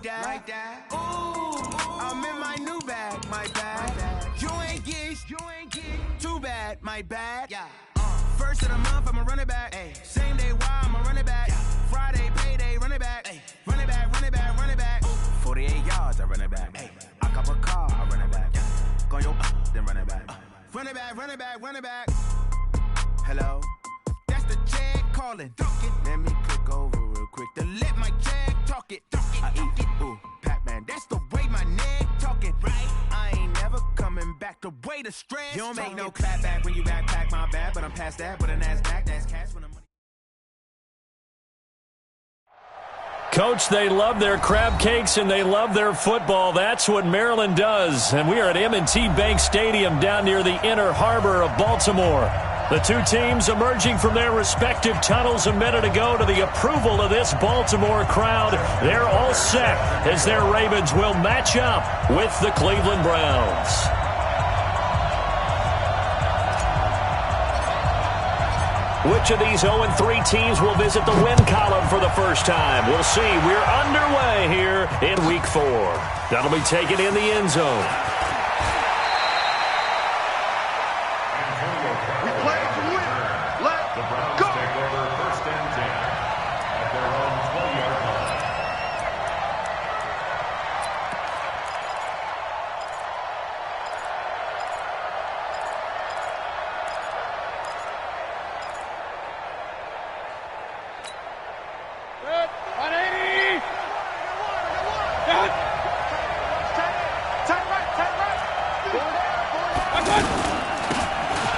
like that. Ooh, I'm in my new bag, my bad. You ain't get too bad, my bad. Yeah. First of the month, I'ma run it back. Ay. Same day, why I'ma run it back. Friday, payday, run it back. Ay. Run it back, run it back, run it back. 48 yards, I run it back. Ay. I cop a car, I run it back. Go your then run it back. Run it back, run it back, run it back. Hello, that's the check calling. Let me click over real quick to let my check talk it. I eat it, ooh, Pac-Man. That's the way my neck talking. Right, I ain't never coming back. The way the stress. You don't make no clap back when you backpack my bad, but I'm past that. But an ass back, that's cash when the money. Coach, they love their crab cakes and they love their football. That's what Maryland does. And we are at M&T Bank Stadium down near the Inner Harbor of Baltimore. The two teams emerging from their respective tunnels a minute ago to the approval of this Baltimore crowd. They're all set as their Ravens will match up with the Cleveland Browns. Which of these 0-3 teams will visit the win column for the first time? We'll see. We're underway here in Week 4. That'll be taken in the end zone. We play to win. Let's go. Take over first and 10 at their own 20-yard line.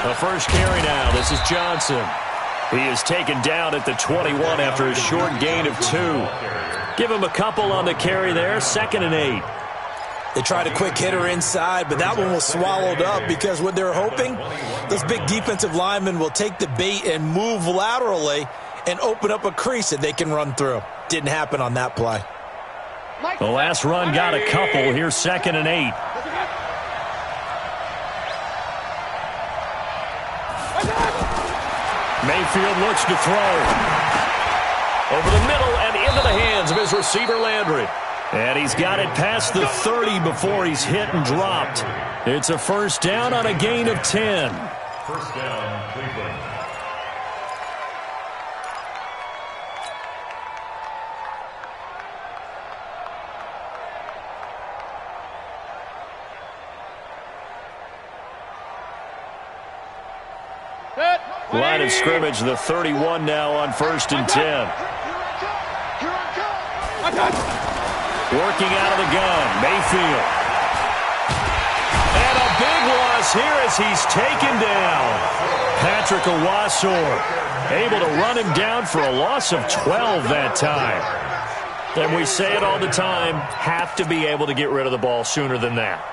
The first carry now. This is Johnson. He is taken down at the 21 after a short gain of 2. Give him a couple on the carry there. 2nd and 8. They tried a quick hitter inside, but that one was swallowed up because what they're hoping, those big defensive linemen will take the bait and move laterally and open up a crease that they can run through. Didn't happen on that play. The last run got a couple. Here's 2nd and 8. Mayfield looks to throw. Over the middle and into the hands of his receiver, Landry. And he's got it past the 30 before he's hit and dropped. It's a first down on a gain of 10. First down, Cleveland. Line of scrimmage, the 31 now on 1st and 10. Working out of the gun, Mayfield. And a big loss here as he's taken down. Patrick Owasor able to run him down for a loss of 12 that time. And we say it all the time, have to be able to get rid of the ball sooner than that.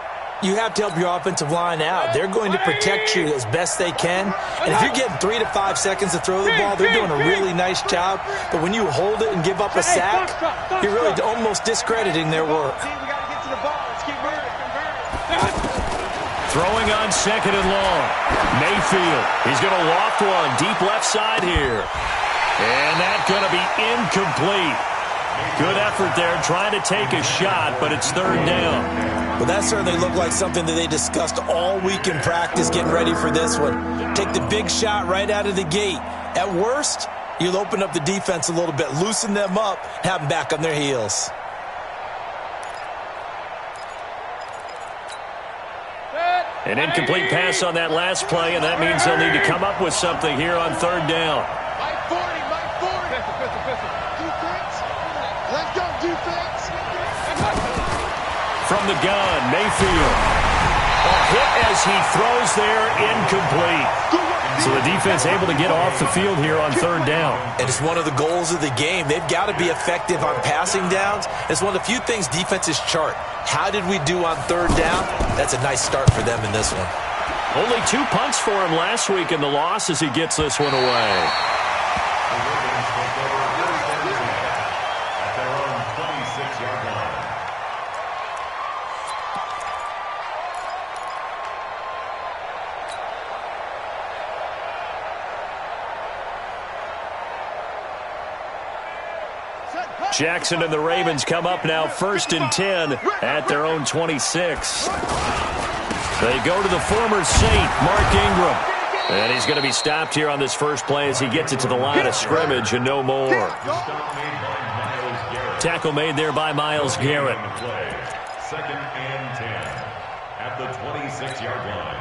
You have to help your offensive line out. They're going to protect you as best they can. And if you're getting 3 to 5 seconds to throw the ball, they're doing a really nice job. But when you hold it and give up a sack, you're really almost discrediting their work. Throwing on 2nd and long. Mayfield. He's going to loft one deep left side here. And that's going to be incomplete. Good effort there trying to take a shot, but it's 3rd down. Well, that certainly looked like something that they discussed all week in practice getting ready for this one. Take the big shot right out of the gate. At worst, you'll open up the defense a little bit, loosen them up, have them back on their heels. An incomplete pass on that last play, and that means they'll need to come up with something here on 3rd down. Mike 40. Defense. Let's go, defense. From the gun, Mayfield. A hit as he throws there, incomplete. So the defense able to get off the field here on 3rd down. And it's one of the goals of the game. They've got to be effective on passing downs. It's one of the few things defenses chart. How did we do on 3rd down? That's a nice start for them in this one. Only 2 punts for him last week in the loss as he gets this one away. Jackson and the Ravens come up now 1st and 10 at their own 26. They go to the former Saint, Mark Ingram. And he's going to be stopped here on this first play as he gets it to the line of scrimmage and no more. Tackle made there by Myles Garrett. 2nd and 10 at the 26-yard line.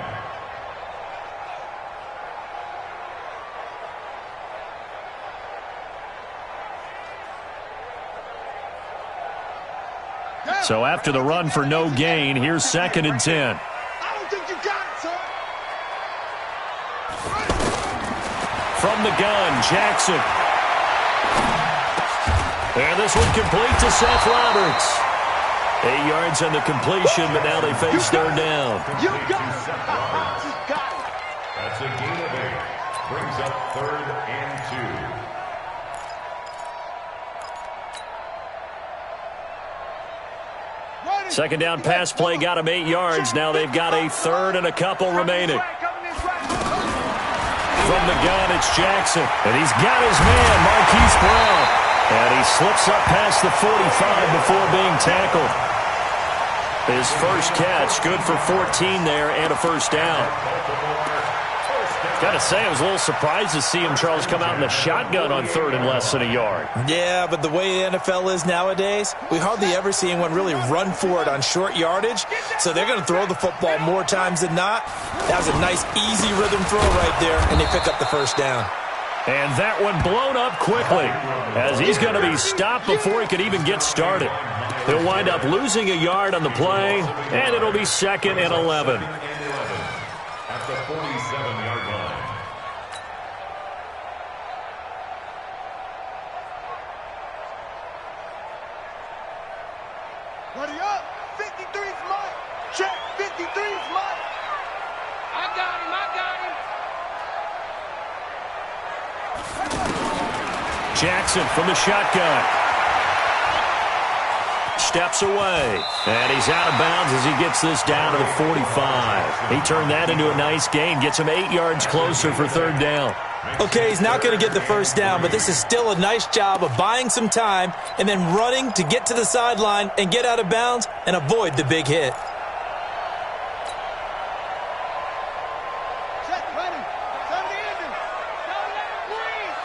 So after the run for no gain, here's 2nd and 10. I don't think you got it, sir. From the gun, Jackson. And this one complete to Seth Roberts. 8 yards on the completion, but now they face 3rd down. You got it. You got it. That's a gain of 8. Brings up 3rd and 2. Second down pass play got him 8 yards. Now they've got a 3rd and a couple remaining. From the gun, it's Jackson. And he's got his man, Marquise Brown. And he slips up past the 45 before being tackled. His first catch, good for 14 there and a 1st down. Got to say, I was a little surprised to see him, Charles, come out in the shotgun on 3rd and less than a yard. Yeah, but the way the NFL is nowadays, we hardly ever see anyone really run for it on short yardage. So they're going to throw the football more times than not. That was a nice, easy rhythm throw right there, and they pick up the 1st down. And that one blown up quickly as he's going to be stopped before he could even get started. He'll wind up losing a yard on the play, and it'll be 2nd and 11. At the 47-yard line. Ready up. 53's mine. Check. 53's mine. I got him. Jackson from the shotgun. Steps away. And he's out of bounds as he gets this down to the 45. He turned that into a nice gain. Gets him 8 yards closer for 3rd down. Okay, he's not going to get the 1st down, but this is still a nice job of buying some time and then running to get to the sideline and get out of bounds and avoid the big hit. Check. Ready. Turn the engine. Don't let him breathe.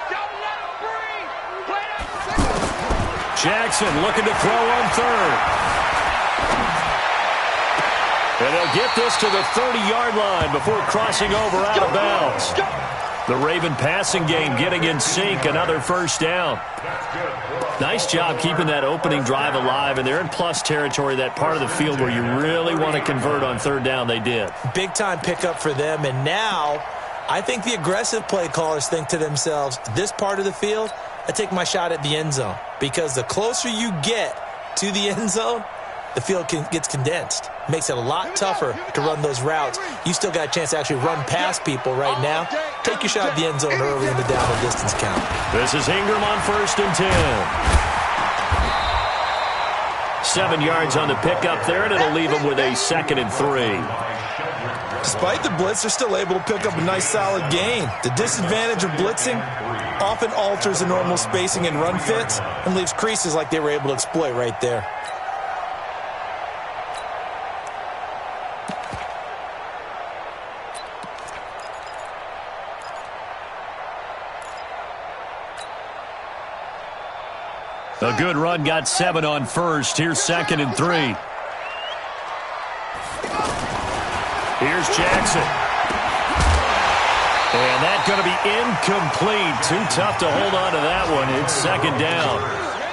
Don't let him breathe. Play that. Jackson looking to throw on 3rd. And they'll get this to the 30-yard line before crossing over out of bounds. The Raven passing game getting in sync, another 1st down. Nice job keeping that opening drive alive, and they're in plus territory, that part of the field where you really want to convert on 3rd down. They did. Big-time pickup for them, and now I think the aggressive play callers think to themselves, this part of the field, I take my shot at the end zone, because the closer you get to the end zone, the field gets condensed. Makes it a lot tougher to run those routes. You still got a chance to actually run past people right now. Take your shot at the end zone early in the down and distance count. This is Ingram on 1st and 10. 7 yards on the pickup there, and it'll leave him with a 2nd and 3. Despite the blitz, they're still able to pick up a nice solid gain. The disadvantage of blitzing often alters the normal spacing and run fits and leaves creases like they were able to exploit right there. A good run, got 7 on 1st. Here's 2nd and 3. Here's Jackson. And that's going to be incomplete. Too tough to hold on to that one. It's 2nd down.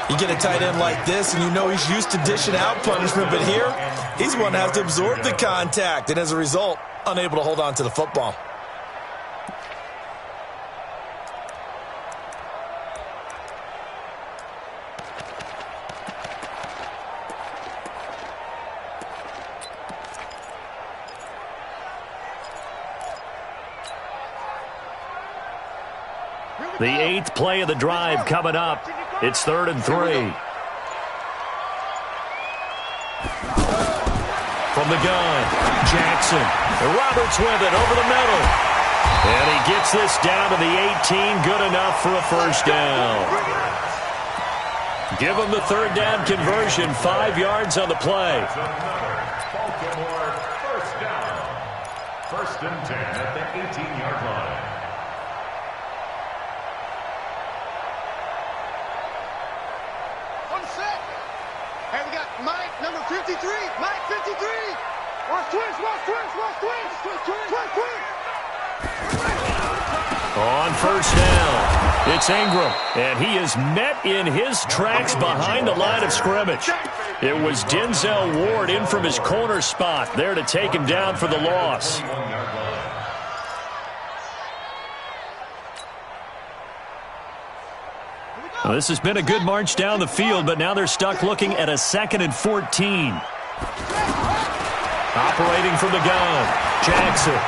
You get a tight end like this, and you know he's used to dishing out punishment, but here, he's one that has to absorb the contact, and as a result, unable to hold on to the football. The 8th play of the drive coming up. It's 3rd and 3. From the gun, Jackson. Roberts with it over the middle. And he gets this down to the 18. Good enough for a 1st down. Give them the third down conversion, 5 yards on the play. That's another Baltimore first down. 1st and 10 at the 18-yard line. One set. Hey, we got Mike, number 53. Mike, 53. Watch twins, watch twins, watch twins. Twins. On first down, it's Ingram, and he is met in his tracks behind the line of scrimmage. It was Denzel Ward in from his corner spot there to take him down for the loss. Well, this has been a good march down the field, but now they're stuck looking at a 2nd and 14. Operating from the gun, Jackson.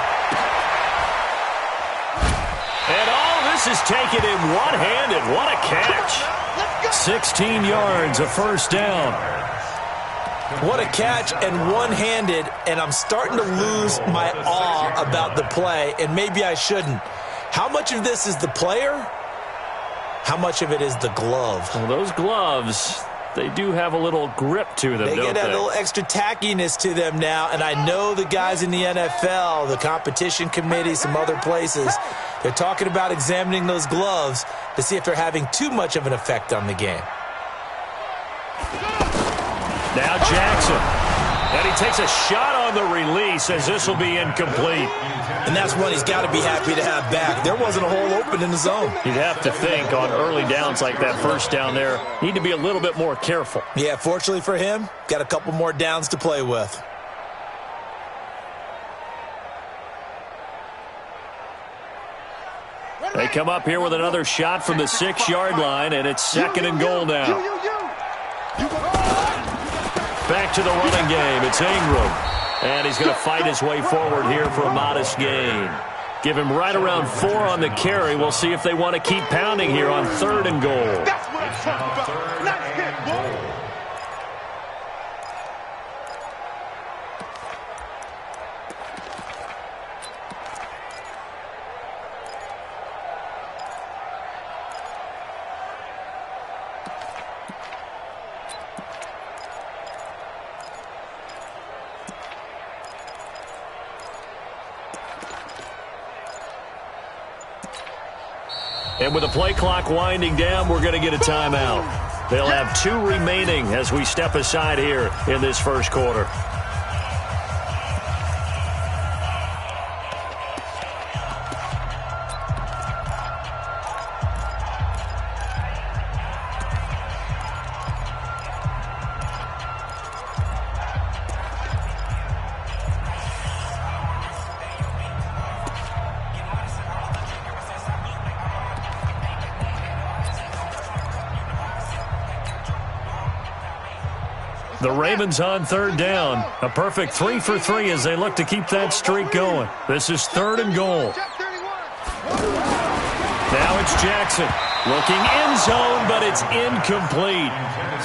And all this is taken in one-handed. What a catch. 16 yards, a first down. What a catch and one-handed, and I'm starting to lose my awe about the play, and maybe I shouldn't. How much of this is the player? How much of it is the glove? Well, those gloves, they do have a little grip to them, They don't get a they? little extra tackiness to them now, and I know the guys in the NFL, the competition committee, some other places, they're talking about examining those gloves to see if they're having too much of an effect on the game. Now Jackson. And he takes a shot on the release as this will be incomplete. And that's one he's got to be happy to have back. There wasn't a hole open in the zone. You'd have to think on early downs like that first down there, need to be a little bit more careful. Yeah, fortunately for him, got a couple more downs to play with. They come up here with another shot from the 6-yard line, and it's 2nd and goal now. Back to the running game. It's Ingram. And he's going to fight his way forward here for a modest gain. Give him right around 4 on the carry. We'll see if they want to keep pounding here on 3rd and goal. That's what I'm talking about. Nice hit, boy. And with the play clock winding down, we're going to get a timeout. They'll have 2 remaining as we step aside here in this first quarter. The Ravens on 3rd down. A perfect 3 for 3 as they look to keep that streak going. This is 3rd and goal. Now it's Jackson. Looking end zone, but it's incomplete.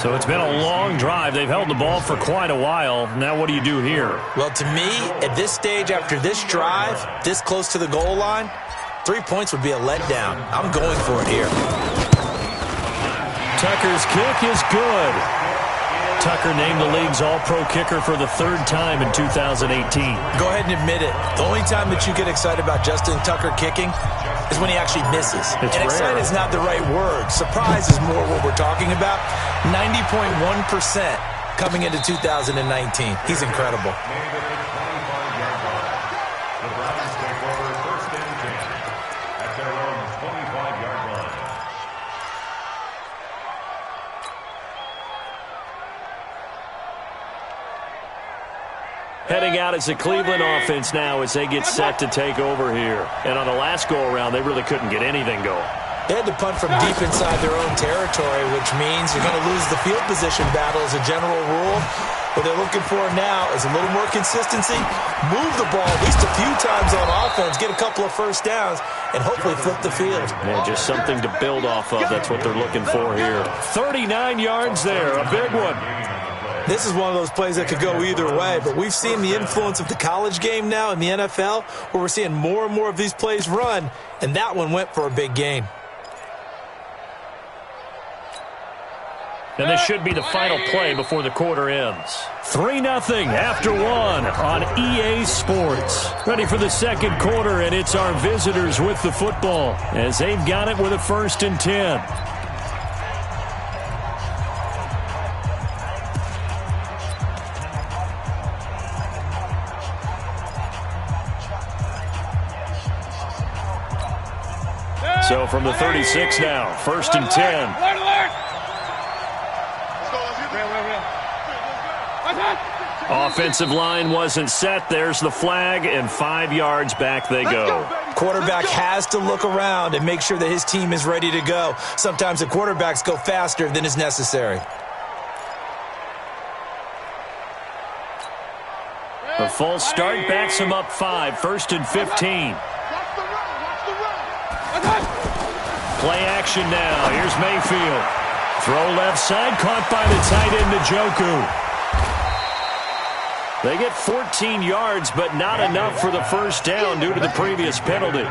So it's been a long drive. They've held the ball for quite a while. Now what do you do here? Well, to me, at this stage, after this drive, this close to the goal line, 3 points would be a letdown. I'm going for it here. Tucker's kick is good. Tucker named the league's all-pro kicker for the 3rd time in 2018. Go ahead and admit it. The only time that you get excited about Justin Tucker kicking is when he actually misses. It's and excited rare. is not the right word. Surprise is more what we're talking about. 90.1% coming into 2019. He's incredible. The Browns take over 1st and 10 at their own 25-yard line. Heading out is the Cleveland offense now as they get set to take over here. And on the last go-around, they really couldn't get anything going. They had to punt from deep inside their own territory, which means you're going to lose the field position battle as a general rule. What they're looking for now is a little more consistency, move the ball at least a few times on offense, get a couple of first downs, and hopefully flip the field. Yeah, just something to build off of. That's what they're looking for here. 39 yards there, a big one. This is one of those plays that could go either way, but we've seen the influence of the college game now in the NFL, where we're seeing more and more of these plays run, and that one went for a big gain. And this should be the final play before the quarter ends. 3-0 after one on EA Sports. Ready for the second quarter, and it's our visitors with the football as they've got it with a 1st and 10. So from the 36 now, 1st and 10. Offensive line wasn't set. There's the flag, and 5 yards back they go. Quarterback has to look around and make sure that his team is ready to go. Sometimes the quarterbacks go faster than is necessary. The false start backs him up 5, 1st and 15. Play action now. Here's Mayfield. Throw left side, caught by the tight end, Njoku. They get 14 yards, but not enough for the 1st down due to the previous penalty.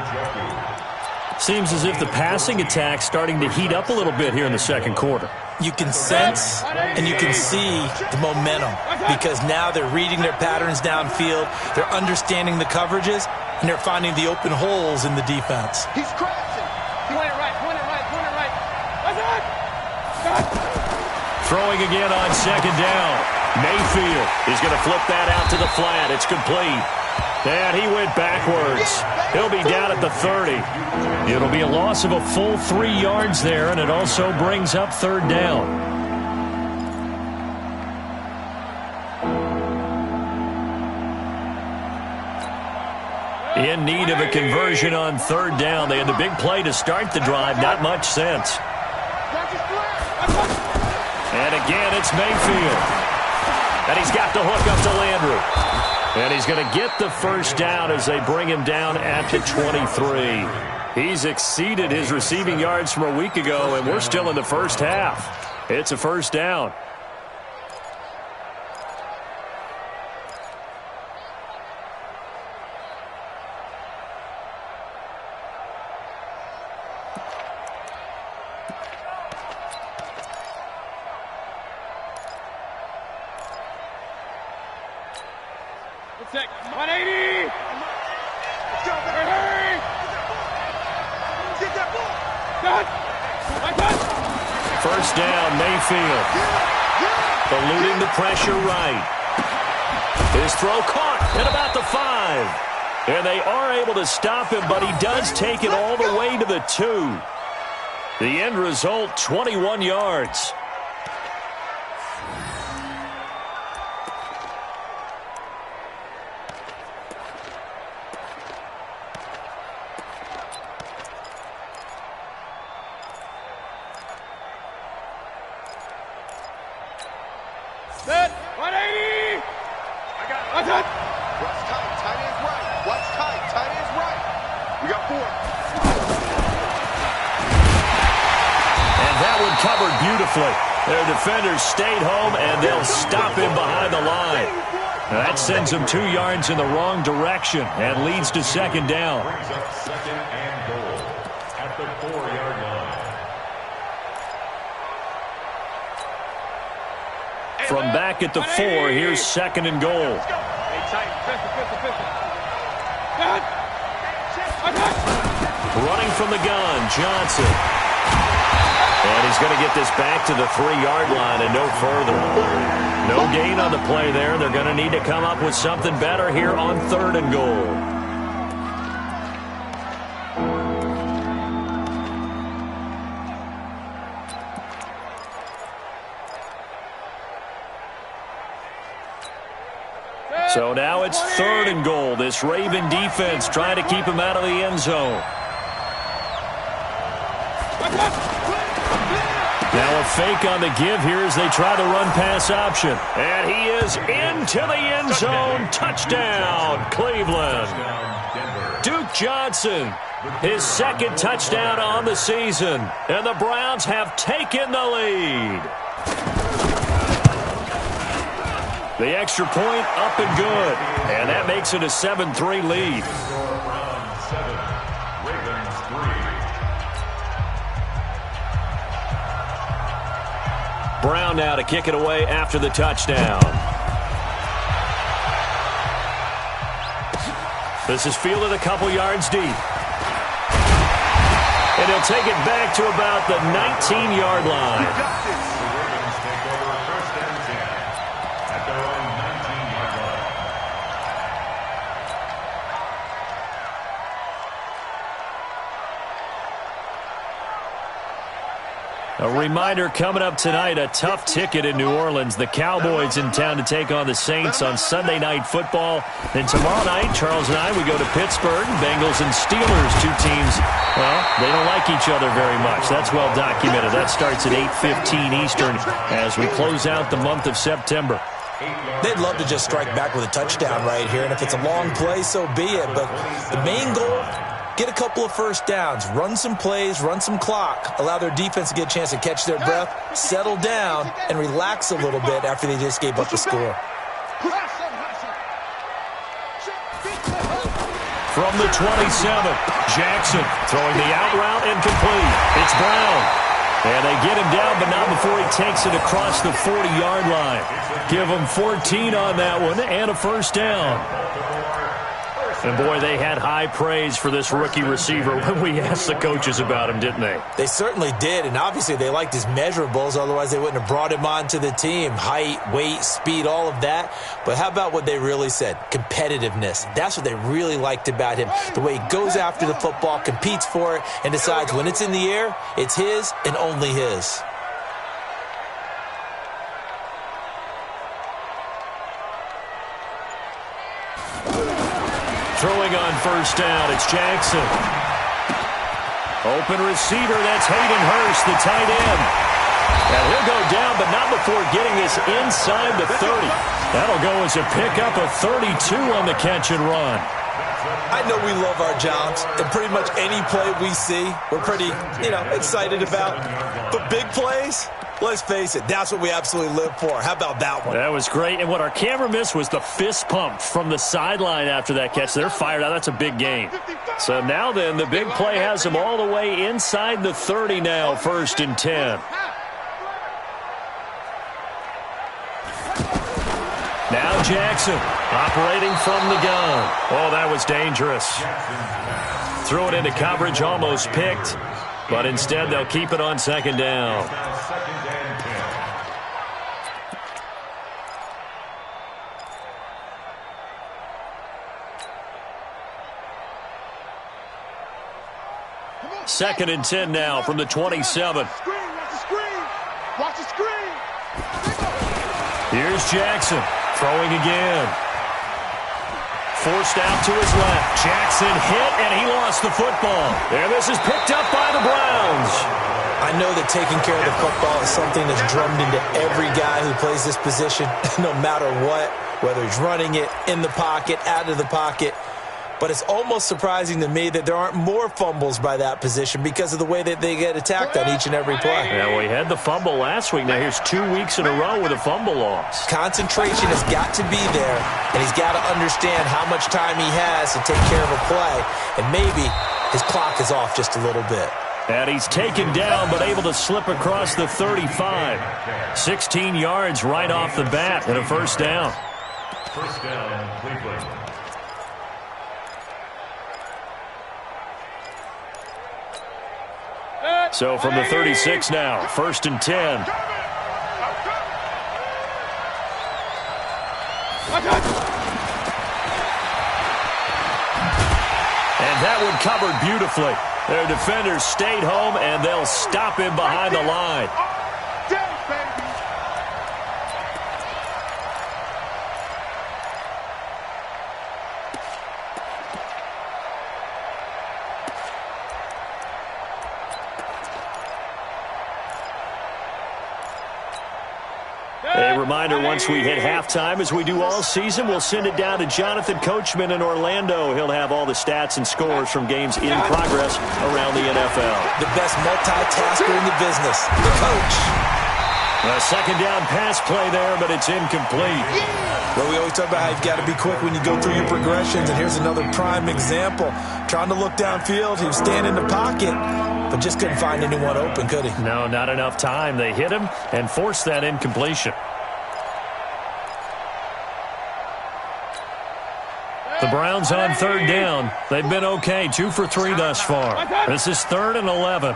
Seems as if the passing attack's starting to heat up a little bit here in the second quarter. You can sense and you can see the momentum because now they're reading their patterns downfield, they're understanding the coverages, and they're finding the open holes in the defense. He's crashing. Point it right. Throwing again on 2nd down. Mayfield is going to flip that out to the flat. It's complete. And he went backwards. He'll be down at the 30. It'll be a loss of a full 3 yards there, and it also brings up 3rd down. In need of a conversion on 3rd down. They had the big play to start the drive. Not much sense. And again, it's Mayfield. And he's got the hook up to Landry. And he's going to get the 1st down as they bring him down at the 23. He's exceeded his receiving yards from a week ago, and we're still in the 1st half. It's a 1st down. Check. 180. Let's go. Hurry. Get that ball. Cut. 1st down, Mayfield. Eluding the pressure right. His throw caught at about the 5. And they are able to stop him, but he does take it all the way to the 2. The end result, 21 yards. Set. 180. I got it. What's tight? Tight ends right. What's tight? Tight ends right. We got 4. And that one covered beautifully. Their defenders stayed home, and they'll stop him behind the line. That sends him 2 yards in the wrong direction and leads to 2nd down. Brings up 2nd and goal at the 4-yard line. From back at the 4, here's 2nd and goal. Hey, tight. 50. Running from the gun, Johnson. And he's going to get this back to the 3-yard line and no further. No gain on the play there. They're going to need to come up with something better here on 3rd and goal. So now it's 3rd and goal. This Raven defense trying to keep him out of the end zone. Now a fake on the give here as they try the run-pass option. And he is into the end zone. Touchdown, Cleveland. Duke Johnson, his 2nd touchdown on the season. And the Browns have taken the lead. The extra point up and good. And that makes it a 7-3 lead. Browns 7, Ravens 3. Brown now to kick it away after the touchdown. This is fielded a couple yards deep. And he'll take it back to about the 19-yard line. The Ravens take over 1st and 10 at their own 19-yard line. A reminder coming up tonight, a tough ticket in New Orleans. The Cowboys in town to take on the Saints on Sunday Night Football. Then tomorrow night, Charles and I, we go to Pittsburgh. Bengals and Steelers, two teams, well, they don't like each other very much. That's well documented. That starts at 8:15 Eastern as we close out the month of September. They'd love to just strike back with a touchdown right here, and if it's a long play, so be it. But the main goal, get a couple of first downs, run some plays, run some clock, allow their defense to get a chance to catch their breath, settle down, and relax a little bit after they just gave up a score. From the 27, Jackson throwing the out route incomplete. It's Brown. And they get him down, but not before he takes it across the 40-yard line. Give him 14 on that one and a first down. And, boy, they had high praise for this rookie receiver when we asked the coaches about him, didn't they? They certainly did, and obviously they liked his measurables. Otherwise, they wouldn't have brought him onto the team. Height, weight, speed, all of that. But how about what they really said? Competitiveness. That's what they really liked about him. The way he goes after the football, competes for it, and decides when it's in the air, it's his and only his. Throwing on first down, it's Jackson. Open receiver, that's Hayden Hurst, the tight end. And he'll go down, but not before getting this inside the 30. That'll go as a pickup of 32 on the catch and run. I know we love our jobs, and pretty much any play we see, we're pretty, excited about. But big plays, let's face it, that's what we absolutely live for. How about that one? That was great. And what our camera missed was the fist pump from the sideline after that catch. They're fired out. That's a big gain. So now then, the big play has them all the way inside the 30 now, 1st and 10. Now Jackson operating from the gun. Oh, that was dangerous. Threw it into coverage, almost picked. But instead, they'll keep it on 2nd down. Second and 10 now from the 27. Watch the screen. Here's Jackson throwing again. Forced out to his left. Jackson hit, and he lost the football. And this is picked up by the Browns. I know that taking care of the football is something that's drummed into every guy who plays this position, no matter what, whether he's running it, in the pocket, out of the pocket. But it's almost surprising to me that there aren't more fumbles by that position because of the way that they get attacked on each and every play. Yeah, we had the fumble last week. Now here's 2 weeks in a row with a fumble loss. Concentration has got to be there, and he's got to understand how much time he has to take care of a play. And maybe his clock is off just a little bit. And he's taken down but able to slip across the 35. 16 yards right off the bat and a first down. First down, Cleveland. So from the 36 now, 1st and 10. And that one covered beautifully. Their defenders stayed home, and they'll stop him behind the line. A reminder, once we hit halftime, as we do all season, we'll send it down to Jonathan Coachman in Orlando. He'll have all the stats and scores from games in progress around the NFL. The best multitasker in the business, the coach. A second down pass play there, but it's incomplete. Well, we always talk about how you've got to be quick when you go through your progressions, and here's another prime example. Trying to look downfield, he was standing in the pocket, but just couldn't find anyone open, could he? No, not enough time. They hit him and forced that incompletion. The Browns on third down. They've been okay, 2 for 3 thus far. This is 3rd and 11.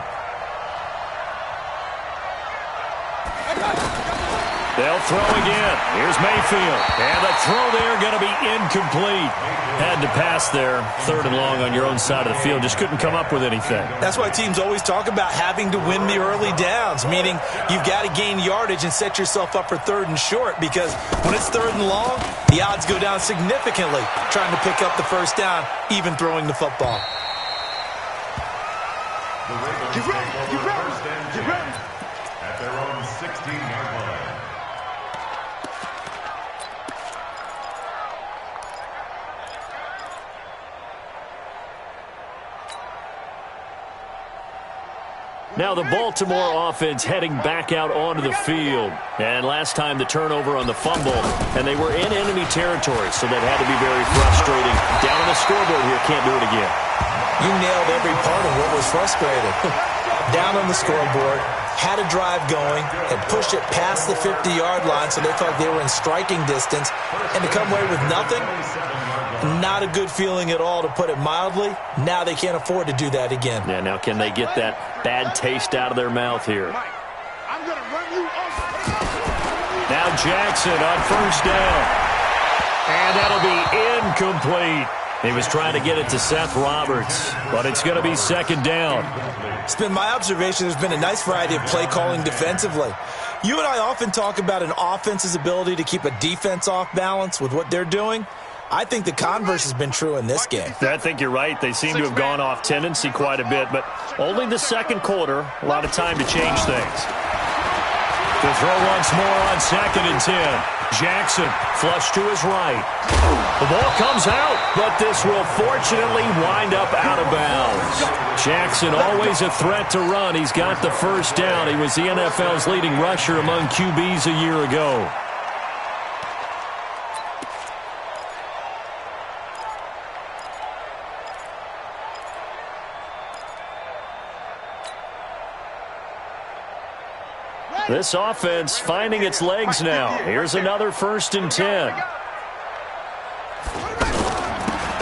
They'll throw again. Here's Mayfield. And the throw there going to be incomplete. Had to pass there. 3rd and long on your own side of the field. Just couldn't come up with anything. That's why teams always talk about having to win the early downs, meaning you've got to gain yardage and set yourself up for 3rd and short, because when it's 3rd and long, the odds go down significantly trying to pick up the first down, even throwing the football. Get ready, get ready, get ready. At their own 16-yard line. Now the Baltimore offense heading back out onto the field. And last time the turnover on the fumble, and they were in enemy territory, so that had to be very frustrating. Down on the scoreboard here, can't do it again. You nailed every part of what was frustrating. Down on the scoreboard, had a drive going, had pushed it past the 50-yard line so they thought they were in striking distance, and to come away with nothing, not a good feeling at all, to put it mildly. Now they can't afford to do that again. Yeah, now can they get that bad taste out of their mouth here? Now Jackson on first down. And that'll be incomplete. He was trying to get it to Seth Roberts, but it's going to be 2nd down. It's been my observation there's been a nice variety of play calling defensively. You and I often talk about an offense's ability to keep a defense off balance with what they're doing. I think the converse has been true in this game. I think you're right. They seem to have gone off tendency quite a bit, but only the second quarter, a lot of time to change things. To throw once more on 2nd and 10. Jackson, flush to his right. The ball comes out, but this will fortunately wind up out of bounds. Jackson always a threat to run. He's got the first down. He was the NFL's leading rusher among QBs a year ago. This offense finding its legs now. Here's another 1st and 10.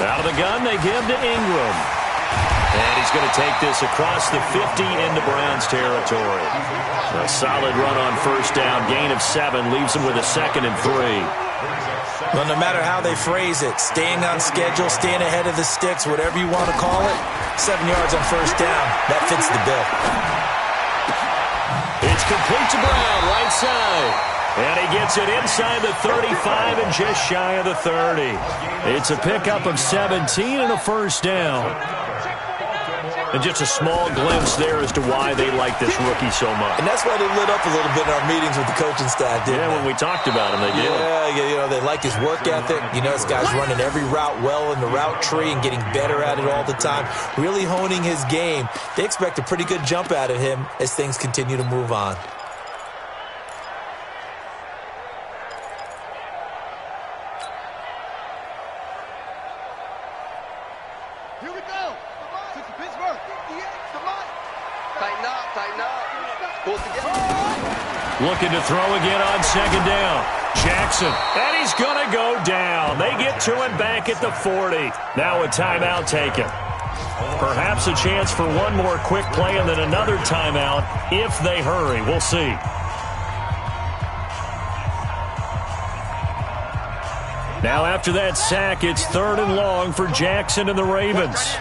Out of the gun, they give to Ingram. And he's going to take this across the 50 into Browns territory. A solid run on first down. Gain of 7 leaves him with a 2nd and 3. Well, no matter how they phrase it, staying on schedule, staying ahead of the sticks, whatever you want to call it, 7 yards on first down, that fits the bill. It's complete to Brown, right side. And he gets it inside the 35 and just shy of the 30. It's a pickup of 17 and a first down. And just a small glimpse there as to why they like this rookie so much. And that's why they lit up a little bit in our meetings with the coaching staff, didn't they? Yeah, when we talked about him, they did. Yeah, you know, they like his work ethic. You know, this guy's running every route well in the route tree and getting better at it all the time, really honing his game. They expect a pretty good jump out of him as things continue to move on. Looking to throw again on 2nd down. Jackson, and he's going to go down. They get to him back at the 40. Now a timeout taken. Perhaps a chance for one more quick play and then another timeout if they hurry. We'll see. Now after that sack, it's 3rd and long for Jackson and the Ravens.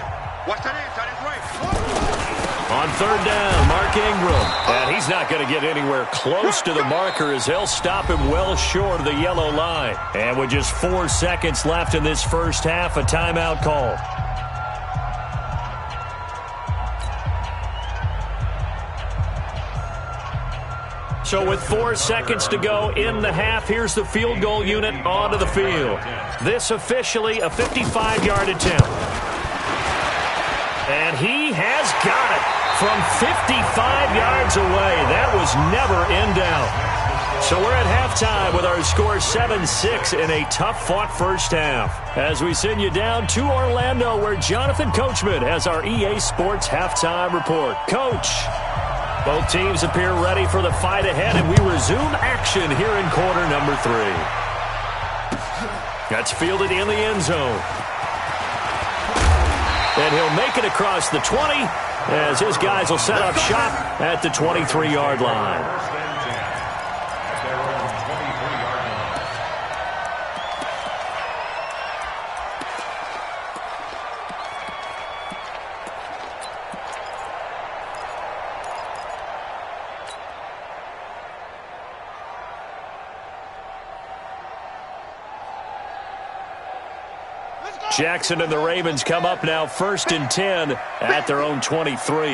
On 3rd down, Mark Ingram. And he's not going to get anywhere close to the marker as they'll stop him well short of the yellow line. And with just 4 seconds left in this first half, a timeout called. So with 4 seconds to go in the half, here's the field goal unit onto the field. This officially a 55-yard attempt. And he has got it from 55 yards away. That was never in doubt. So we're at halftime with our score 7-6 in a tough-fought first half. As we send you down to Orlando, where Jonathan Coachman has our EA Sports halftime report. Coach, both teams appear ready for the fight ahead, and we resume action here in quarter number 3. That's fielded in the end zone. And he'll make it across the 20 as his guys will set up shop at the 23-yard line. Jackson and the Ravens come up now 1st and 10 at their own 23.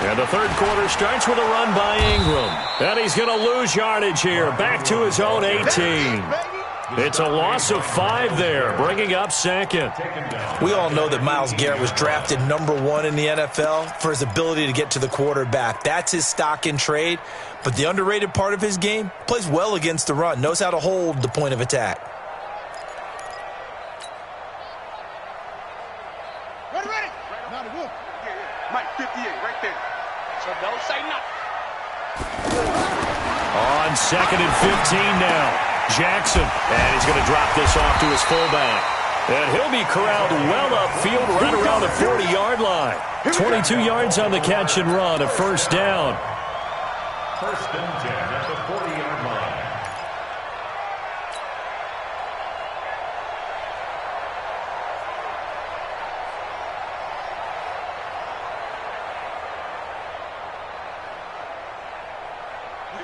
And the third quarter starts with a run by Ingram. And he's going to lose yardage here, back to his own 18. It's a loss of 5 there, bringing up second. We all know that Myles Garrett was drafted #1 in the NFL for his ability to get to the quarterback. That's his stock in trade. But the underrated part of his game, plays well against the run, knows how to hold the point of attack. Ready. Now the wolf. Mike, 58, right there. So don't say nothing. On 2nd and 15 now. Jackson, and he's going to drop this off to his fullback. And he'll be corralled well upfield right around the 40-yard line. 22 yards on the catch and run, a first down. 1st and 10 at the 40-yard line.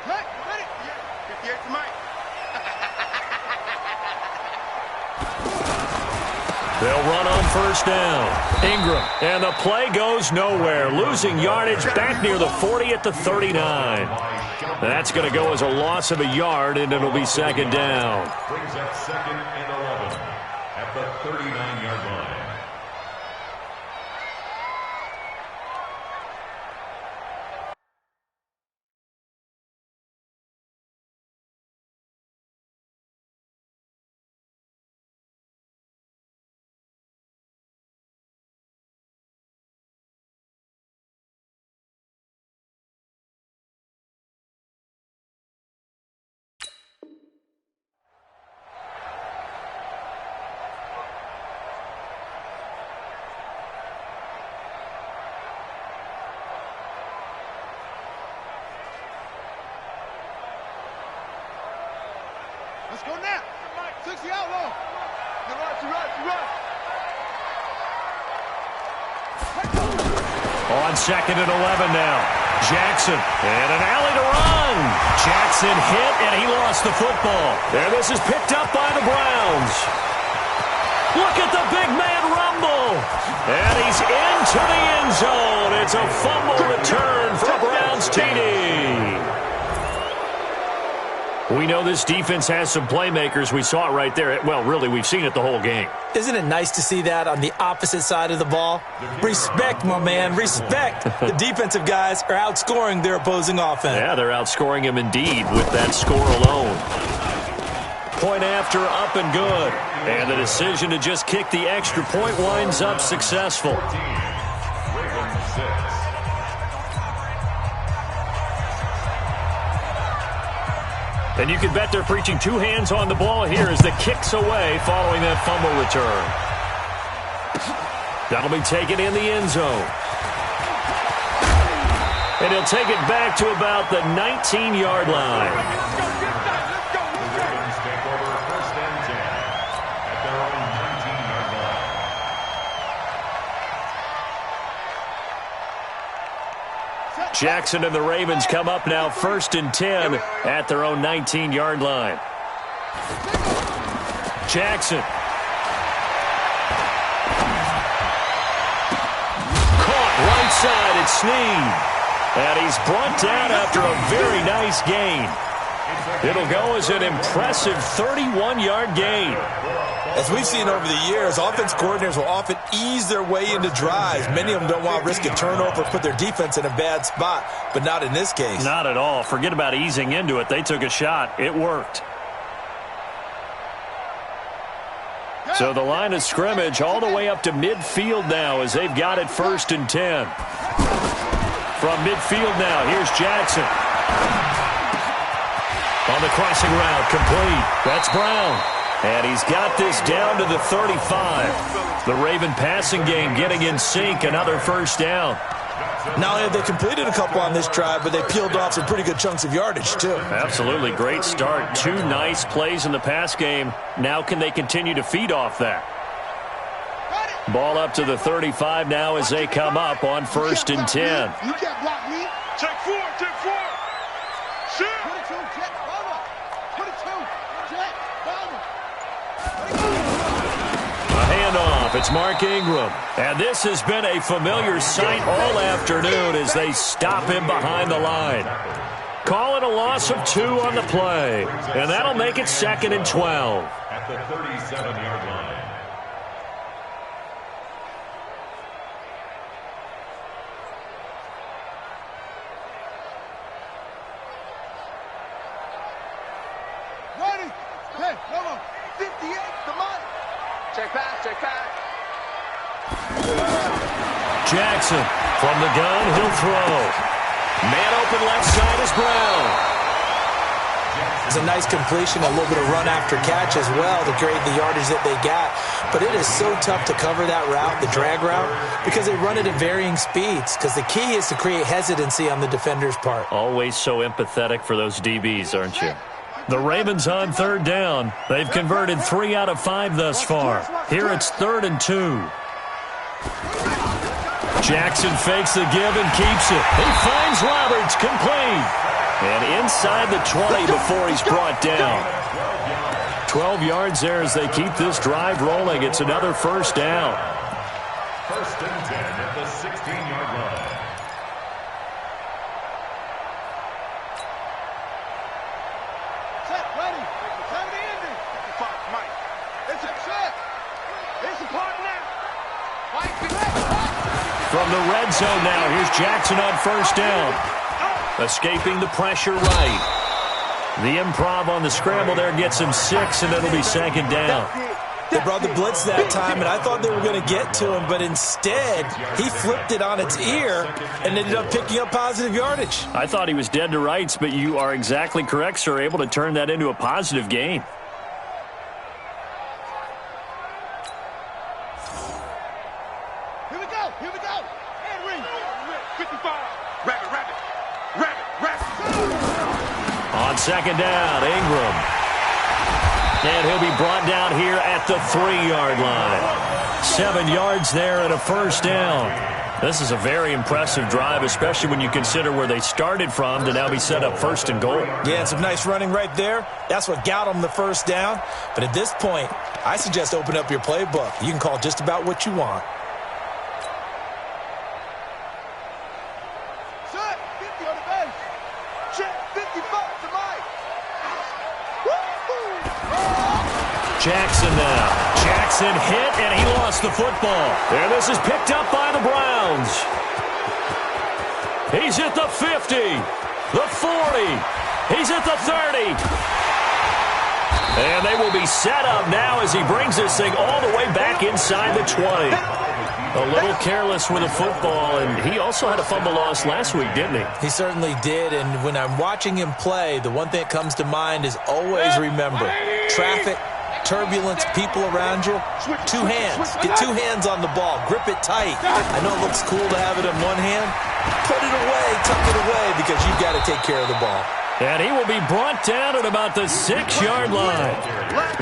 Ready? 58 to Mike. They'll run on first down. Ingram, and the play goes nowhere. Losing yardage back near the 40 at the 39. That's going to go as a loss of a yard, and it'll be 2nd down. Brings up 2nd and 11 at the 39-yard line. Let's go now. 60 out long. You run. On 2nd and 11 now. Jackson, and an alley to run. Jackson hit, and he lost the football. And this is picked up by the Browns. Look at the big man rumble. And he's into the end zone. It's a fumble return for a Browns TD. We know this defense has some playmakers. We saw it right there. Well, really, we've seen it the whole game. Isn't it nice to see that on the opposite side of the ball? Respect, my man, respect. The defensive guys are outscoring their opposing offense. Yeah, they're outscoring him indeed with that score alone. Point after, up and good. And the decision to just kick the extra point winds up successful. And you can bet they're preaching 2 hands on the ball here as the kick's away following that fumble return. That'll be taken in the end zone. And he'll take it back to about the 19-yard line. Jackson and the Ravens come up now 1st and 10 at their own 19-yard line. Jackson. Caught right side at Snead. And he's brought down after a very nice gain. It'll go as an impressive 31-yard gain. As we've seen over the years, offense coordinators will often ease their way into drives. Many of them don't want to risk a turnover, put their defense in a bad spot, but not in this case. Not at all. Forget about easing into it. They took a shot. It worked. So the line of scrimmage all the way up to midfield now as they've got it 1st and 10. From midfield now, here's Jackson. On the crossing route, complete. That's Brown. And he's got this down to the 35. The Raven passing game getting in sync, another 1st down. Not only have they completed a couple on this drive, but they peeled off some pretty good chunks of yardage, too. Absolutely. Great start. 2 nice plays in the pass game. Now can they continue to feed off that? Ball up to the 35 now as they come up on 1st and 10. You can't block me. Check 4, check 4. Shit. 22, check, brother. 22, check, brother. A handoff. It's Mark Ingram. And this has been a familiar sight all afternoon as they stop him behind the line. Call it a loss of 2 on the play. And that'll make it 2nd and 12. At the 37-yard line. Ready? Hey, come on. 58, come on. Check back, check back. Jackson from the gun, he'll throw. Man open left side is Brown. It's a nice completion, a little bit of run after catch as well to create the yardage that they got. But it is so tough to cover that route, the drag route, because they run it at varying speeds. Because the key is to create hesitancy on the defender's part. Always so empathetic for those DBs, aren't you? The Ravens on 3rd down. They've converted 3 out of 5 thus far. Here it's 3rd and 2. Jackson fakes the give and keeps it. He finds Roberts, complete. And inside the 20 before he's brought down. 12 yards there as they keep this drive rolling. It's another 1st down. 1st and 10 at the 16-yard line. Set, ready. Time to end it. Mike. It's a set. It's a part now. Mike, From the red zone now, here's Jackson on 1st down. Escaping the pressure right. The improv on the scramble there gets him 6, and it'll be 2nd down. They brought the blitz that time, and I thought they were going to get to him, but instead, he flipped it on its ear and ended up picking up positive yardage. I thought he was dead to rights, but you are exactly correct, sir, able to turn that into a positive gain. Here we go. Here we go. And ring. 55. Rabbit. On 2nd down, Ingram. And he'll be brought down here at the 3-yard line. 7 yards there and a 1st down. This is a very impressive drive, especially when you consider where they started from to now be set up 1st and goal. Yeah, and some nice running right there. That's what got them the 1st down. But at this point, I suggest open up your playbook. You can call just about what you want. Set. 50 on the base. Check. 55 to Mike. Jackson now. Jackson hit, and he lost the football. And this is picked up by the Browns. He's at the 50, the 40. He's at the 30. And they will be set up now as he brings this thing all the way back inside the 20. A little careless with the football, and he also had a fumble loss last week, didn't he? He certainly did, and when I'm watching him play, the one thing that comes to mind is always remember, traffic, turbulence, people around you, 2 hands. Get 2 hands on the ball. Grip it tight. I know it looks cool to have it in one hand. Put it away, tuck it away, because you've got to take care of the ball. And he will be brought down at about the 6-yard line.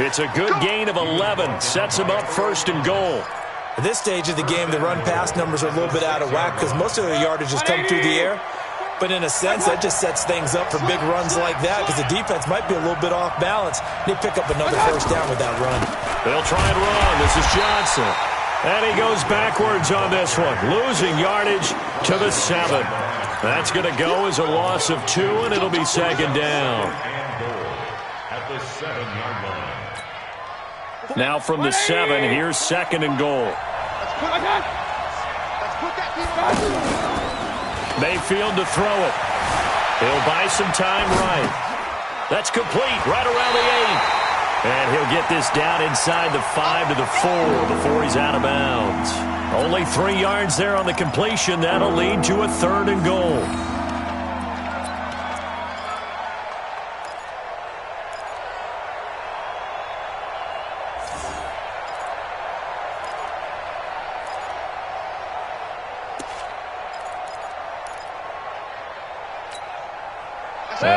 It's a good gain of 11. Sets him up 1st and goal. At this stage of the game, the run-pass numbers are a little bit out of whack because most of the yardage has come through the air. But in a sense, that just sets things up for big runs like that because the defense might be a little bit off balance. They pick up another 1st down with that run. They'll try and run. This is Johnson. And he goes backwards on this one, losing yardage to the 7. That's going to go as a loss of 2, and it'll be second down. At the 7-yard line. Now from the 7, here's second and goal. Mayfield to throw it. He'll buy some time right. That's complete right around the 8. And he'll get this down inside the 5 to the 4 before he's out of bounds. Only 3 yards there on the completion. That'll lead to a third and goal.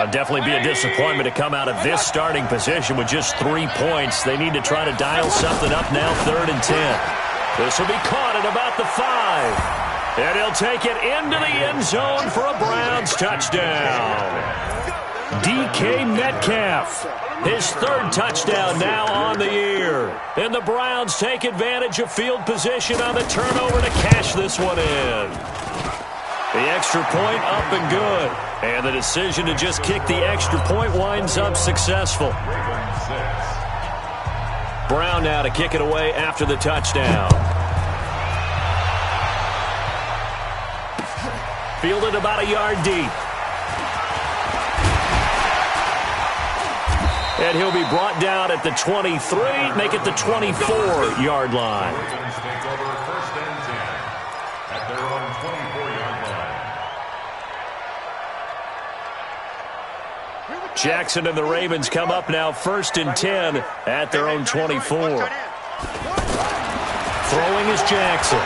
Definitely be a disappointment to come out of this starting position with just 3 points. They need to try to dial something up now, 3rd and 10. This will be caught at about the 5. And he'll take it into the end zone for a Browns touchdown. DK Metcalf, his 3rd touchdown now on the year. And the Browns take advantage of field position on the turnover to cash this one in. The extra point up and good. And the decision to just kick the extra point winds up successful. Brown now to kick it away after the touchdown. Fielded about a yard deep. And he'll be brought down at the 23, make it the 24-yard line. Jackson and the Ravens come up now 1st and 10 at their own 24. Throwing is Jackson.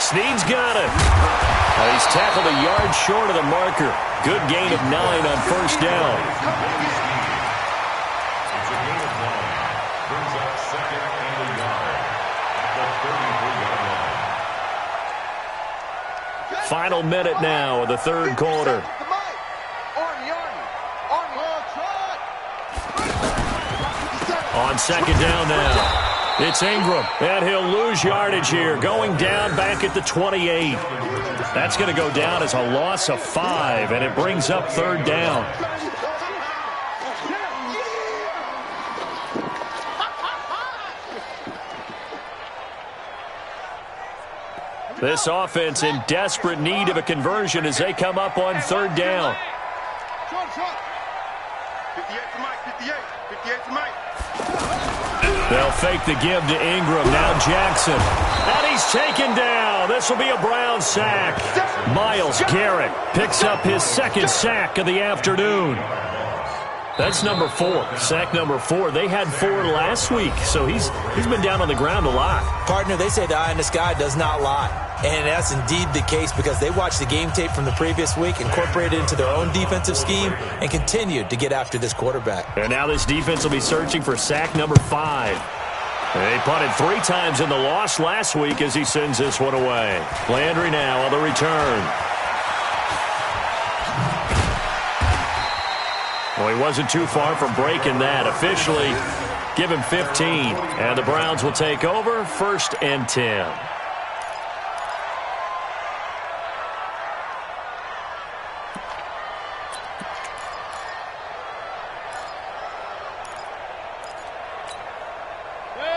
Snead's got it. He's tackled a yard short of the marker. Good gain of 9 on 1st down. It's a gain of 9. Brings up 2nd and a yard at the 33-yard line. Final minute now of the 3rd quarter. On 2nd down now. It's Ingram, and he'll lose yardage here, going down back at the 28. That's going to go down as a loss of 5, and it brings up 3rd down. This offense in desperate need of a conversion as they come up on 3rd down. 58 to Mike, 58 to Mike. They'll fake the give to Ingram. Now Jackson. And he's taken down. This will be a Brown sack. Myles Garrett picks up his 2nd sack of the afternoon. That's number 4. Sack number 4. They had 4 last week, so he's been down on the ground a lot. Partner, they say the eye in the sky does not lie. And that's indeed the case because they watched the game tape from the previous week, incorporated it into their own defensive scheme, and continued to get after this quarterback. And now this defense will be searching for sack number 5. They punted 3 times in the loss last week as he sends this one away. Landry now on the return. Well, he wasn't too far from breaking that. Officially, give him 15. And the Browns will take over 1st and 10.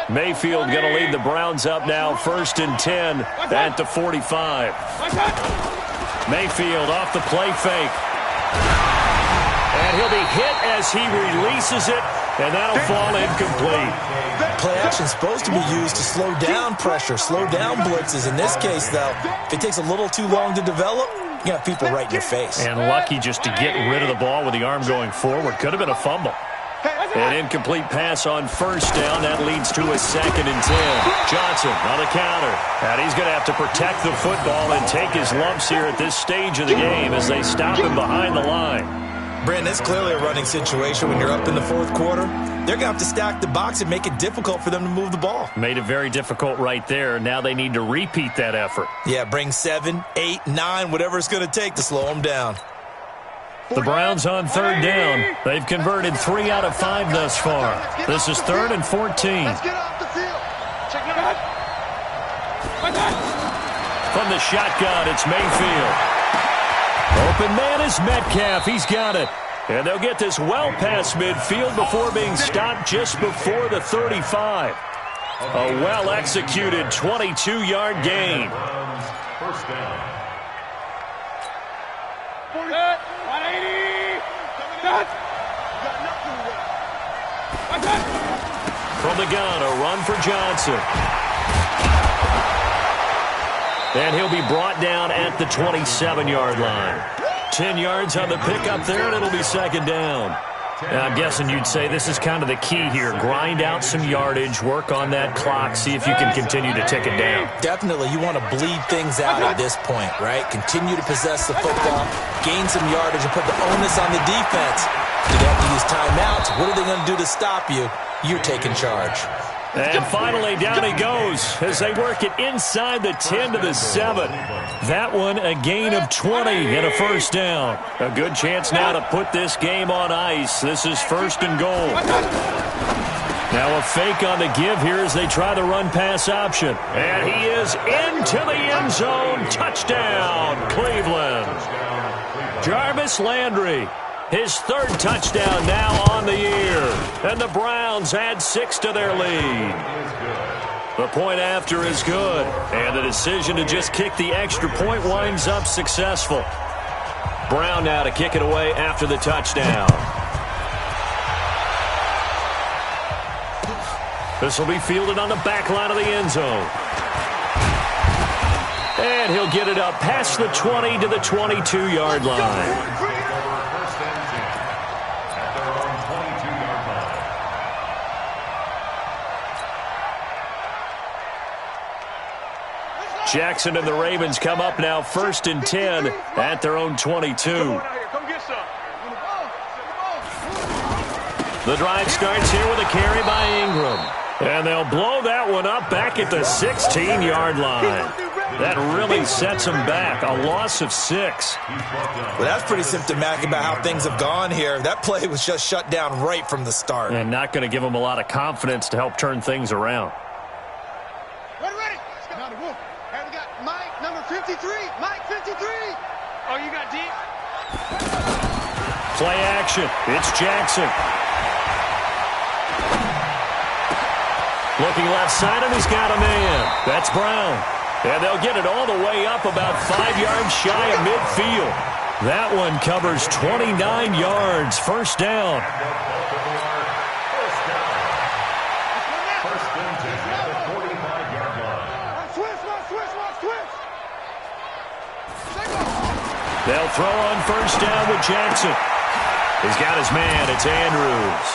Mayfield going to lead the Browns up now 1st and 10 at the 45. Mayfield off the play fake. And he'll be hit as he releases it, and that'll fall incomplete. Play action is supposed to be used to slow down pressure, slow down blitzes. In this case, though, if it takes a little too long to develop, you got people right in your face. And lucky just to get rid of the ball with the arm going forward. Could have been a fumble. An incomplete pass on 1st down. That leads to a 2nd and 10. Johnson on the counter. And he's going to have to protect the football and take his lumps here at this stage of the game as they stop him behind the line. Brandon, it's clearly a running situation when you're up in the 4th quarter. They're going to have to stack the box and make it difficult for them to move the ball. Made it very difficult right there. Now they need to repeat that effort. Yeah, bring 7, 8, 9, whatever it's going to take to slow them down. The Browns on 3rd down. They've converted 3 out of 5 thus far. This is 3rd and 14. Let's get off the field. Check it out. From the shotgun, it's Mayfield. Open man is Metcalf. He's got it. And they'll get this well past midfield before being stopped just before the 35. A well-executed 22-yard gain. First down. 180. From the gun, a run for Johnson. And he'll be brought down at the 27-yard line. 10 yards on the pickup there, and it'll be second down. Now, I'm guessing you'd say this is kind of the key here. Grind out some yardage, work on that clock, see if you can continue to tick it down. Definitely, you want to bleed things out at this point, right? Continue to possess the football, gain some yardage, and put the onus on the defense. Do they have to use timeouts? What are they going to do to stop you? You're taking charge. And finally, down he goes as they work it inside the 10 to the 7. That one, a gain of 20 and a first down. A good chance now to put this game on ice. This is first and goal. Now a fake on the give here as they try the run-pass option. And he is into the end zone. Touchdown, Cleveland. Jarvis Landry. His third touchdown now on the year. And the Browns add 6 to their lead. The point after is good. And the decision to just kick the extra point winds up successful. Brown now to kick it away after the touchdown. This will be fielded on the back line of the end zone. And he'll get it up past the 20 to the 22-yard line. Jackson and the Ravens come up now first and 10 at their own 22. The drive starts here with a carry by Ingram. And they'll blow that one up back at the 16-yard line. That really sets them back. A loss of 6. Well, that's pretty symptomatic about how things have gone here. That play was just shut down right from the start. And not going to give them a lot of confidence to help turn things around. Number 53, Mike 53. Oh, you got deep? Play action. It's Jackson. Looking left side, and he's got a man. That's Brown. And they'll get it all the way up about 5 yards shy of midfield. That one covers 29 yards. First down. They'll throw on first down with Jackson. He's got his man. It's Andrews.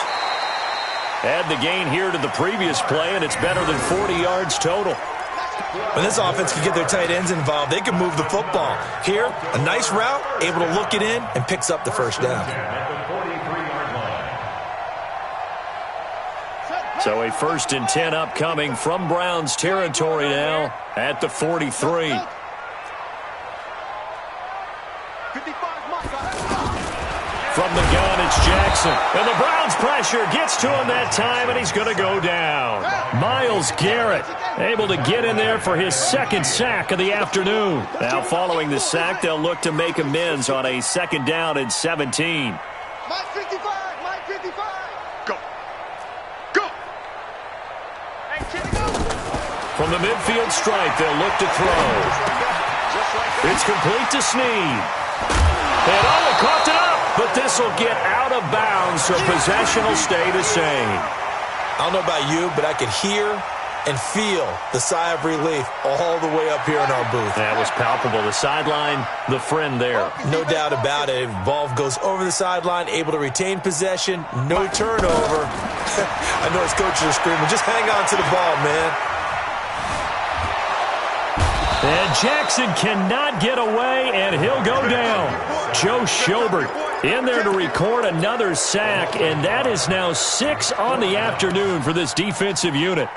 Add the gain here to the previous play, and it's better than 40 yards total. When this offense can get their tight ends involved, they can move the football. Here, a nice route, able to look it in, and picks up the first down. So a first and 10 upcoming from Browns territory now at the 43. From the gun, it's Jackson. And the Browns pressure gets to him that time, and he's going to go down. Myles Garrett able to get in there for his second sack of the afternoon. Now following the sack, they'll look to make amends on a second down and 17. Mike 55, Mike 55. Go. Go. Hey, kid, go. From the midfield stripe, they'll look to throw. It's complete to Snead. And they coughed it up, but this will get out of bounds, so possession will stay the same. I don't know about you, but I could hear and feel the sigh of relief all the way up here in our booth. That was palpable. The sideline, the friend there. No doubt about it. Ball goes over the sideline, able to retain possession, no turnover. I know his coaches are screaming, just hang on to the ball, man. And Jackson cannot get away, and he'll go down. Joe Schobert in there to record another sack, and that is now 6 on the afternoon for this defensive unit.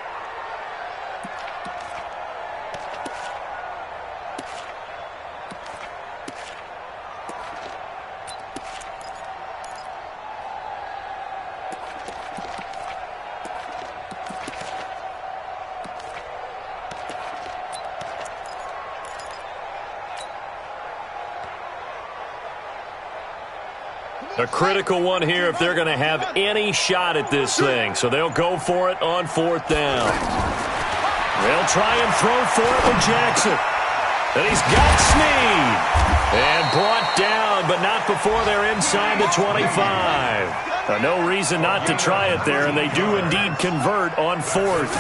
A critical one here if they're going to have any shot at this thing. So they'll go for it on 4th down. They'll try and throw for it with Jackson. And he's got Snead. And brought down, but not before they're inside the 25. No reason not to try it there, and they do indeed convert on 4th.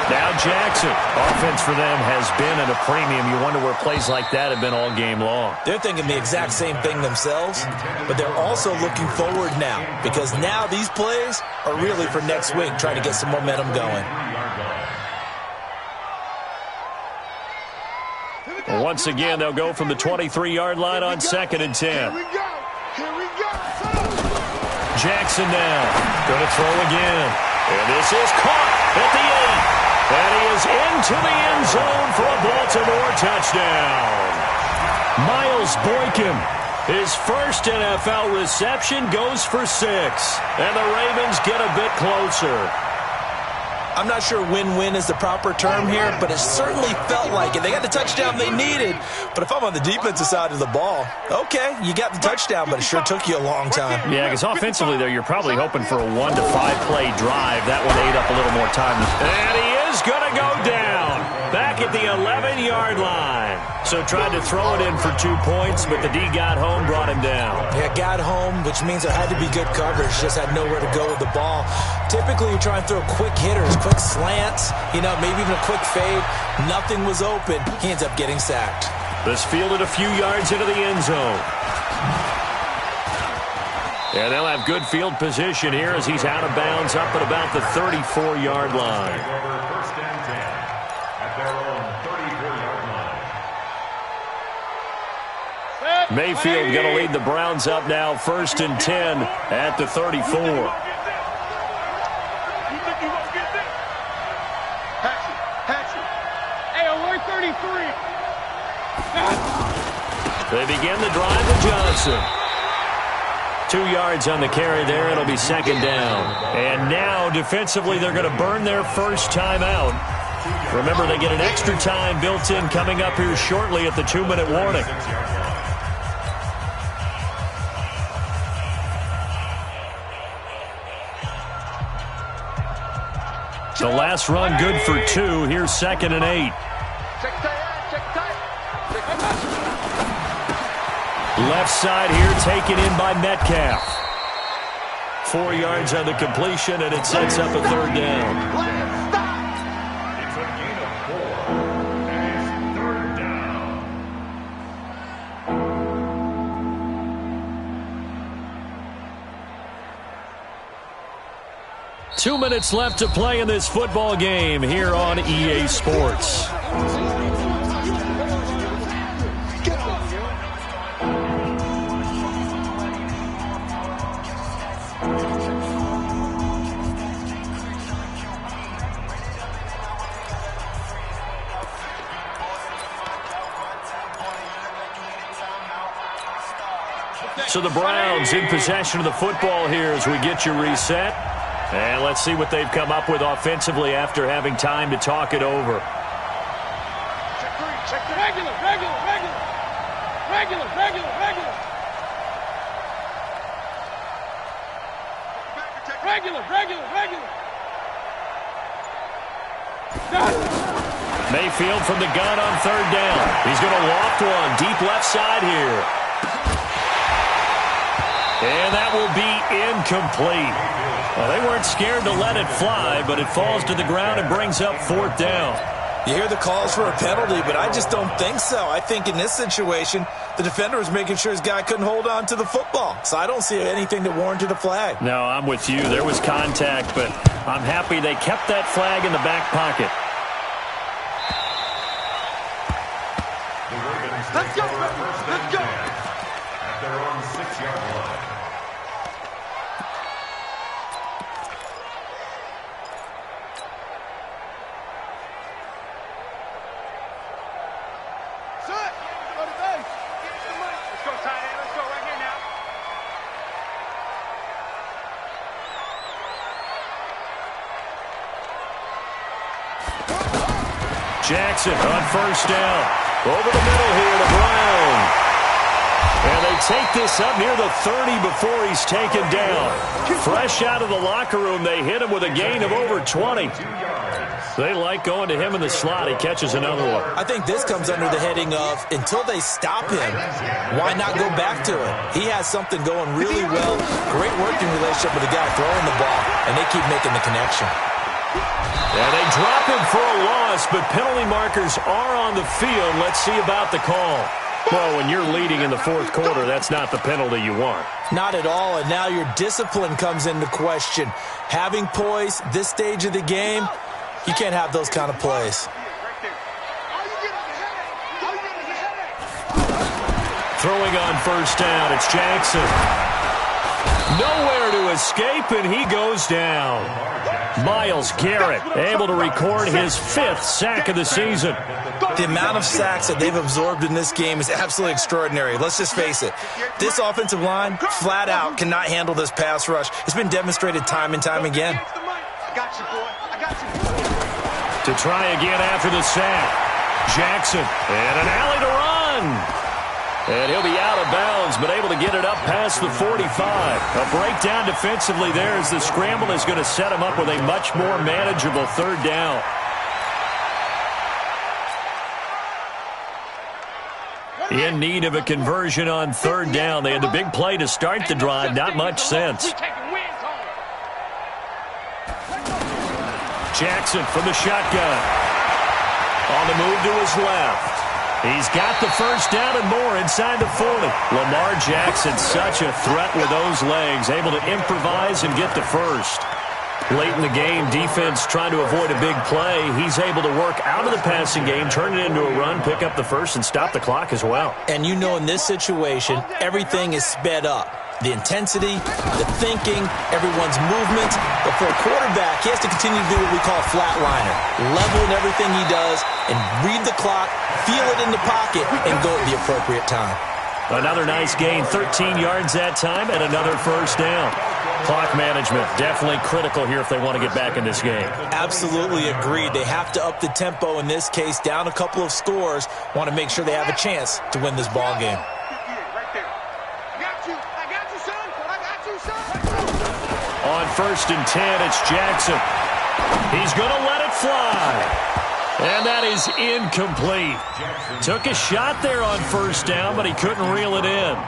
Now Jackson. Offense for them has been at a premium. You wonder where plays like that have been all game long. They're thinking the exact same thing themselves, but they're also looking forward now, because now these plays are really for next week, trying to get some momentum going. Once again, they'll go from the 23-yard line on 2nd and 10. Here we go. Here we go. Jackson now. Going to throw again. And this is caught at the 8. And he is into the end zone for a Baltimore touchdown. Miles Boykin, his first NFL reception, goes for 6. And the Ravens get a bit closer. I'm not sure win-win is the proper term here, but it certainly felt like it. They got the touchdown they needed, but if I'm on the defensive side of the ball, okay, you got the touchdown, but it sure took you a long time. Yeah, because offensively, though, you're probably hoping for a 1 to 5 play drive. That would ate up a little more time. And he is going to go down back at the 11-yard line. So tried to throw it in for 2 points, but the D got home, brought him down. Yeah, got home, which means there had to be good coverage. Just had nowhere to go with the ball. Typically, you try and throw quick hitters, quick slants, maybe even a quick fade. Nothing was open. He ends up getting sacked. This fielded a few yards into the end zone. And they'll have good field position here as he's out of bounds up at about the 34-yard line. First and 10 at their own 34-yard line. Mayfield going to lead the Browns up now, 1st and 10 at the 34. They begin the drive with Johnson. 2 yards on the carry there. It'll be 2nd down. And now, defensively, they're going to burn their first time out. Remember, they get an extra time built in coming up here shortly at the 2-minute warning. The last run good for 2. Here's 2nd and 8. Left side here taken in by Metcalf. 4 yards on the completion, and it sets up a 3rd down. It's a gain of 4, and it's 3rd down. 2 minutes left to play in this football game here on EA Sports. So the Browns in possession of the football here as we get you reset. And let's see what they've come up with offensively after having time to talk it over. Regular. Mayfield from the gun on 3rd down. He's going to loft one deep left side here. And that will be incomplete. Well, they weren't scared to let it fly, but it falls to the ground and brings up 4th down. You hear the calls for a penalty, but I just don't think so. I think in this situation, the defender was making sure his guy couldn't hold on to the football. So I don't see anything that warranted a flag. No, I'm with you. There was contact, but I'm happy they kept that flag in the back pocket. Let's go. At their own 6-yard line. Jackson on 1st down. Over the middle here to Brown. And they take this up near the 30 before he's taken down. Fresh out of the locker room, they hit him with a gain of over 20. They like going to him in the slot. He catches another one. I think this comes under the heading of, until they stop him, why not go back to it? He has something going really well. Great working relationship with the guy throwing the ball, and they keep making the connection. And they drop him for a loss, but penalty markers are on the field. Let's see about the call. Well, when you're leading in the fourth quarter, that's not the penalty you want. Not at all, and now your discipline comes into question. Having poise, this stage of the game, you can't have those kind of plays. Throwing on first down, it's Jackson. Nowhere to escape, and he goes down. Myles Garrett able to record his 5th sack of the season. The amount of sacks that they've absorbed in this game is absolutely extraordinary. Let's just face it. This offensive line, flat out, cannot handle this pass rush. It's been demonstrated time and time again. I got you, boy. I got you. To try again after the sack. Jackson, and an alley to run. And he'll be out of bounds, but able to get it up past the 45. A breakdown defensively there as the scramble is going to set him up with a much more manageable third down. In need of a conversion on third down. They had the big play to start the drive. Not much sense. Jackson from the shotgun. On the move to his left. He's got the first down and more inside the 40. Lamar Jackson, such a threat with those legs, able to improvise and get the first. Late in the game, defense trying to avoid a big play. He's able to work out of the passing game, turn it into a run, pick up the first, and stop the clock as well. And you know in this situation, everything is sped up. The intensity, the thinking, everyone's movement. But for a quarterback, he has to continue to do what we call a flatliner. Level in everything he does and read the clock, feel it in the pocket, and go at the appropriate time. Another nice gain, 13 yards that time, and another first down. Clock management, definitely critical here if they want to get back in this game. Absolutely agreed. They have to up the tempo in this case, down a couple of scores, want to make sure they have a chance to win this ball game. On first and 10, it's Jackson. He's going to let it fly. And that is incomplete. Took a shot there on first down, but he couldn't reel it in.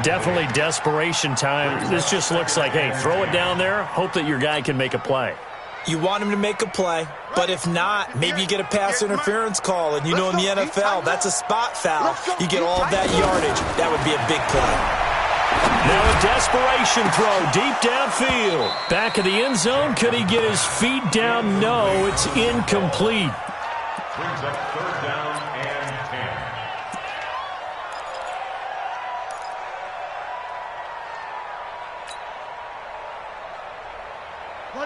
Definitely desperation time. This just looks like, hey, throw it down there, hope that your guy can make a play. You want him to make a play, but if not, maybe you get a pass interference call, and you know in the NFL, that's a spot foul. You get all of that yardage. That would be a big play. Now a desperation throw deep downfield. Back of the end zone. Could he get his feet down? No, it's incomplete. Brings up third down and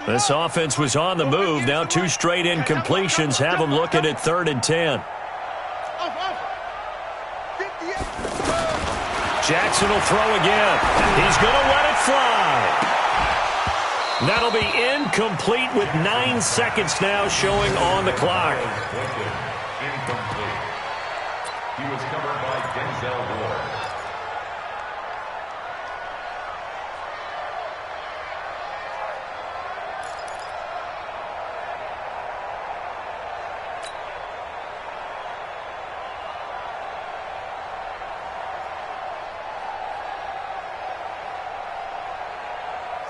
10. This offense was on the move. Now 2 straight incompletions have them looking at 3rd and 10. Jackson will throw again. He's going to let it fly. That'll be incomplete with 9 seconds now showing on the clock. Incomplete. He was covered by Denzel Ward.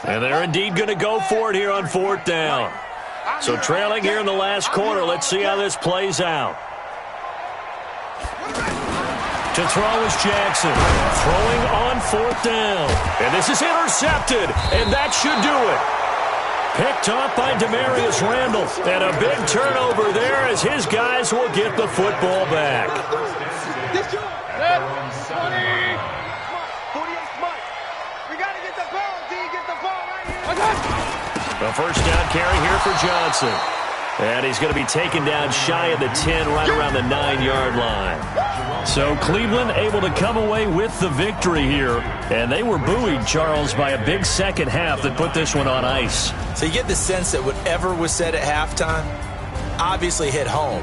And they're indeed going to go for it here on 4th down. So trailing here in the last quarter, let's see how this plays out. To throw is Jackson. Throwing on 4th down. And this is intercepted, and that should do it. Picked off by Demarius Randall. And a big turnover there as his guys will get the football back. A first down carry here for Johnson. And he's going to be taken down shy of the 10, right around the 9-yard line. So Cleveland able to come away with the victory here. And they were buoyed, Charles, by a big second half that put this one on ice. So you get the sense that whatever was said at halftime obviously hit home.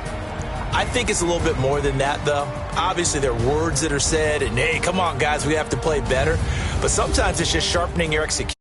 I think it's a little bit more than that, though. obviously there are words that are said, and, hey, come on, guys, we have to play better. But sometimes it's just sharpening your execution.